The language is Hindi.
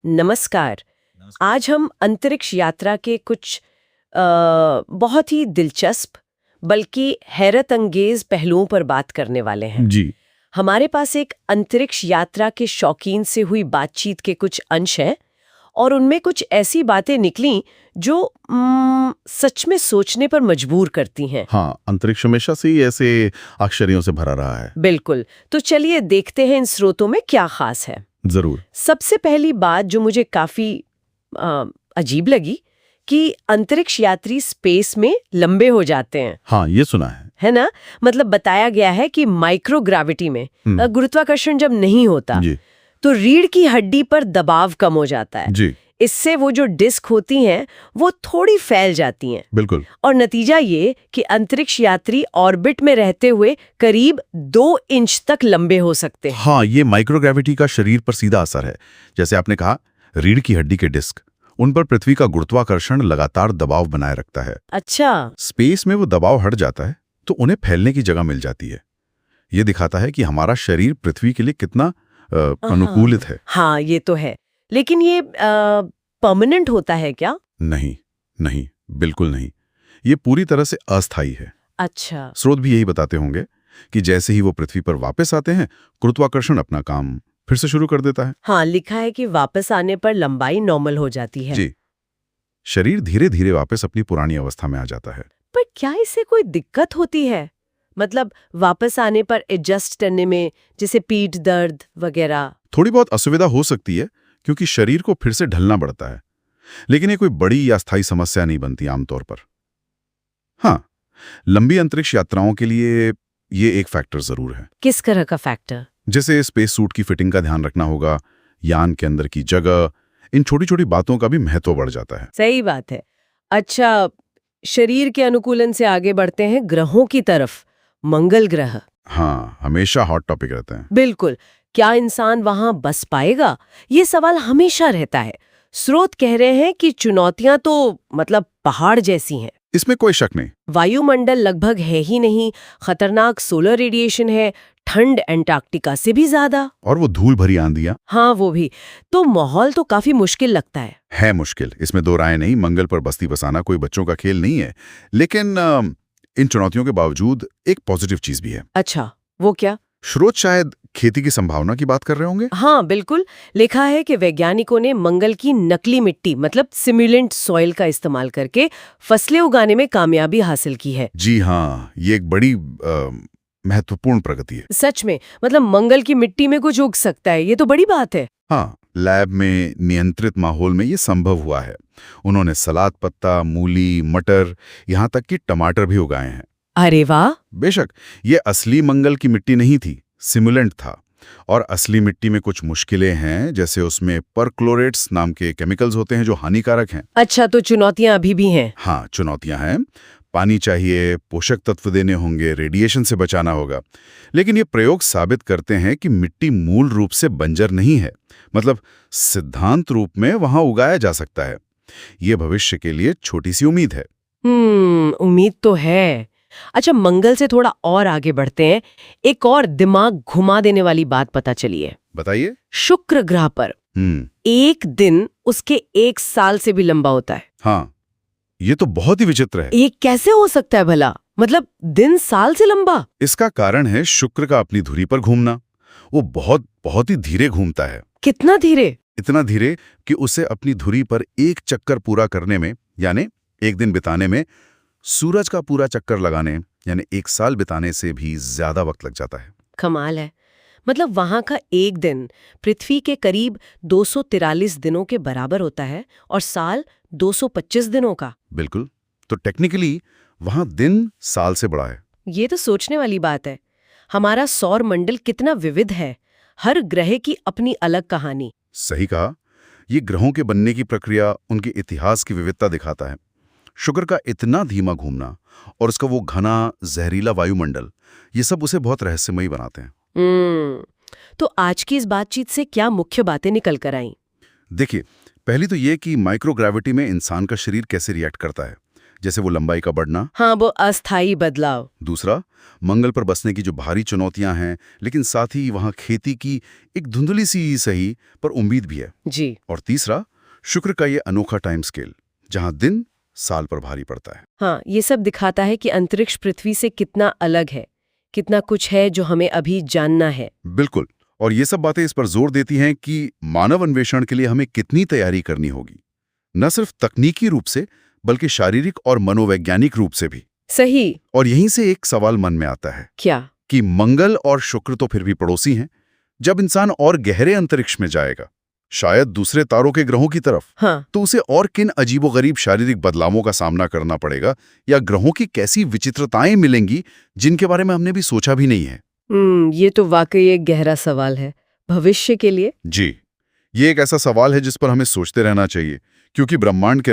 नमस्कार। आज हम अंतरिक्ष यात्रा के कुछ बहुत ही दिलचस्प बल्कि हैरत अंगेज पहलुओं पर बात करने वाले हैं। जी। हमारे पास एक अंतरिक्ष यात्रा के शौकीन से हुई बातचीत के कुछ अंश हैं और उनमें कुछ ऐसी बातें निकली जो सच में सोचने पर मजबूर करती हैं। हाँ, अंतरिक्ष हमेशा से ही ऐसे आश्चर्यों से भरा रहा है। बिल्कुल। तो चलिए देखते हैं इन स्रोतों में क्या खास है। जरूर। सबसे पहली बात जो मुझे काफी अजीब लगी कि अंतरिक्ष यात्री स्पेस में लंबे हो जाते हैं। हाँ, ये सुना है ना? मतलब बताया गया है कि माइक्रोग्रेविटी में गुरुत्वाकर्षण जब नहीं होता जी। तो रीढ़ की हड्डी पर दबाव कम हो जाता है जी। इससे वो जो डिस्क होती हैं वो थोड़ी फैल जाती हैं। बिल्कुल। और नतीजा ये कि अंतरिक्ष यात्री ऑर्बिट में रहते हुए करीब 2 इंच तक लंबे हो सकते हैं। हाँ, ये माइक्रोग्रेविटी का शरीर पर सीधा असर है। जैसे आपने कहा, रीढ़ की हड्डी के डिस्क, उन पर पृथ्वी का गुरुत्वाकर्षण लगातार दबाव बनाए रखता है। अच्छा। स्पेस में वो दबाव हट जाता है तो उन्हें फैलने की जगह मिल जाती है। ये दिखाता है कि हमारा शरीर पृथ्वी के लिए कितना अनुकूलित है। हाँ, ये तो है। लेकिन ये परमानेंट होता है क्या? नहीं, नहीं, बिल्कुल नहीं। ये पूरी तरह से अस्थायी है। अच्छा। स्रोत भी यही बताते होंगे कि जैसे ही वो पृथ्वी पर वापस आते हैं, गुरुत्वाकर्षण अपना काम फिर से शुरू कर देता है। हाँ, लिखा है कि वापस आने पर लंबाई नॉर्मल हो जाती है। जी। शरीर धीरे धीरे वापस अपनी पुरानी अवस्था में आ जाता है। पर क्या इससे कोई दिक्कत होती है? मतलब वापस आने पर एडजस्ट करने में, जैसे पीठ दर्द वगैरह? थोड़ी बहुत असुविधा हो सकती है क्योंकि शरीर को फिर से ढलना पड़ता है, लेकिन ये कोई बड़ी या स्थायी समस्या नहीं बनती आमतौर पर। हाँ, लंबी अंतरिक्ष यात्राओं के लिए ये एक फैक्टर जरूर है। किस तरह का फैक्टर? जैसे स्पेस सूट की फिटिंग का ध्यान रखना होगा, यान के अंदर की जगह, इन छोटी छोटी बातों का भी महत्व बढ़ जाता है। सही बात है। अच्छा, शरीर के अनुकूलन से आगे बढ़ते हैं ग्रहों की तरफ। मंगल ग्रह। हाँ, हमेशा हॉट टॉपिक रहते हैं। बिल्कुल। क्या इंसान वहां बस पाएगा? ये सवाल हमेशा रहता है। स्रोत कह रहे हैं कि चुनौतियां तो मतलब पहाड़ जैसी हैं। इसमें कोई शक नहीं। वायुमंडल लगभग है ही नहीं, खतरनाक सोलर रेडिएशन है, ठंड एंटार्क्टिका से भी ज्यादा, और वो धूल भरी आंधियां। हाँ वो भी। तो माहौल तो काफी मुश्किल लगता है। मुश्किल, इसमें दो राय नहीं। मंगल पर बस्ती बसाना कोई बच्चों का खेल नहीं है। लेकिन इन चुनौतियों के बावजूद एक पॉजिटिव चीज भी है। अच्छा, वो क्या? स्रोत शायद खेती की संभावना की बात कर रहे होंगे। हाँ बिल्कुल। लिखा है कि वैज्ञानिकों ने मंगल की नकली मिट्टी मतलब सिमुलेंट सॉइल का इस्तेमाल करके फसलें उगाने में कामयाबी हासिल की है। जी हाँ, ये एक बड़ी महत्वपूर्ण प्रगति है। सच में, मतलब मंगल की मिट्टी में कुछ उग सकता है, ये तो बड़ी बात है। हाँ, लैब में नियंत्रित माहौल में ये संभव हुआ है। उन्होंने सलाद पत्ता, मूली, मटर, यहाँ तक कि टमाटर भी उगाए हैं। अरे वाह। बेशक ये असली मंगल की मिट्टी नहीं थी, सिमुलेंट था। और असली मिट्टी में कुछ मुश्किलें हैं, जैसे उसमें परक्लोरेट्स नाम के केमिकल्स होते हैं जो हानिकारक हैं। अच्छा, तो चुनौतियां अभी भी हैं। हाँ, चुनौतियां हैं। पानी चाहिए, पोषक तत्व देने होंगे, रेडिएशन से बचाना होगा। लेकिन ये प्रयोग साबित करते हैं कि मिट्टी मूल रूप से बंजर नहीं है। मतलब सिद्धांत रूप में वहां उगाया जा सकता है। ये भविष्य के लिए छोटी सी उम्मीद है। उम्मीद तो है। अच्छा, मंगल से थोड़ा और आगे बढ़ते हैं। एक और दिमाग घुमा देने वाली बात पता चली है। बताइए। शुक्र ग्रह पर एक दिन उसके 1 साल से भी लंबा होता है। हाँ, ये तो बहुत ही विचित्र है। ये कैसे हो सकता है भला? मतलब दिन साल से लंबा? इसका कारण है शुक्र का अपनी धुरी पर घूमना। वो बहुत बहुत ही धीरे घूमता है। कितना धीरे? इतना धीरे कि उसे अपनी धुरी पर एक चक्कर पूरा करने में, यानी एक दिन बिताने में, सूरज का पूरा चक्कर लगाने यानी 1 साल बिताने से भी ज्यादा वक्त लग जाता है। कमाल है। मतलब वहां का एक दिन पृथ्वी के करीब 243 दिनों के बराबर होता है और साल 225 दिनों का। बिल्कुल। तो टेक्निकली वहां दिन साल से बड़ा है। ये तो सोचने वाली बात है। हमारा सौर मंडल कितना विविध है, हर ग्रह की अपनी अलग कहानी। सही कहा। ये ग्रहों के बनने की प्रक्रिया, उनके इतिहास की विविधता दिखाता है। शुक्र का इतना धीमा घूमना और उसका वो घना जहरीला वायुमंडल, ये सब उसे बहुत रहस्यमयी बनाते हैं। तो आज की इस बातचीत से क्या मुख्य बातें निकल कर आईं? देखिए, पहली तो ये कि माइक्रोग्रेविटी में इंसान का शरीर कैसे रिएक्ट करता है। जैसे वो लंबाई का बढ़ना। हाँ, वो अस्थायी बदलाव। दूसरा, मंगल पर बसने की जो भारी चुनौतियां हैं, लेकिन साथ ही वहां खेती की एक धुंधली सी सही पर उम्मीद भी है। जी। और तीसरा, शुक्र का ये अनोखा टाइम स्केल, जहां दिन साल पर भारी पड़ता है। हाँ, ये सब दिखाता है कि अंतरिक्ष पृथ्वी से कितना अलग है, कितना कुछ है जो हमें अभी जानना है। बिल्कुल। और ये सब बातें इस पर जोर देती हैं कि मानव अन्वेषण के लिए हमें कितनी तैयारी करनी होगी, न सिर्फ तकनीकी रूप से बल्कि शारीरिक और मनोवैज्ञानिक रूप से भी। सही। और यहीं से एक सवाल मन में आता है क्या? कि मंगल और शुक्र तो फिर भी पड़ोसी हैं। जब इंसान और गहरे अंतरिक्ष में जाएगा, शायद दूसरे तारों के ग्रहों की तरफ, हाँ। तो उसे और किन अजीबोगरीब शारीरिक बदलावों का सामना करना पड़ेगा, या ग्रहों की कैसी विचित्रताएं मिलेंगी जिनके बारे में हमने भी सोचा भी नहीं है। ये तो वाकई एक गहरा सवाल है भविष्य के लिए। जी, ये एक ऐसा सवाल है जिस पर हमें सोचते रहना चाहिए, क्योंकि ब्रह्मांड के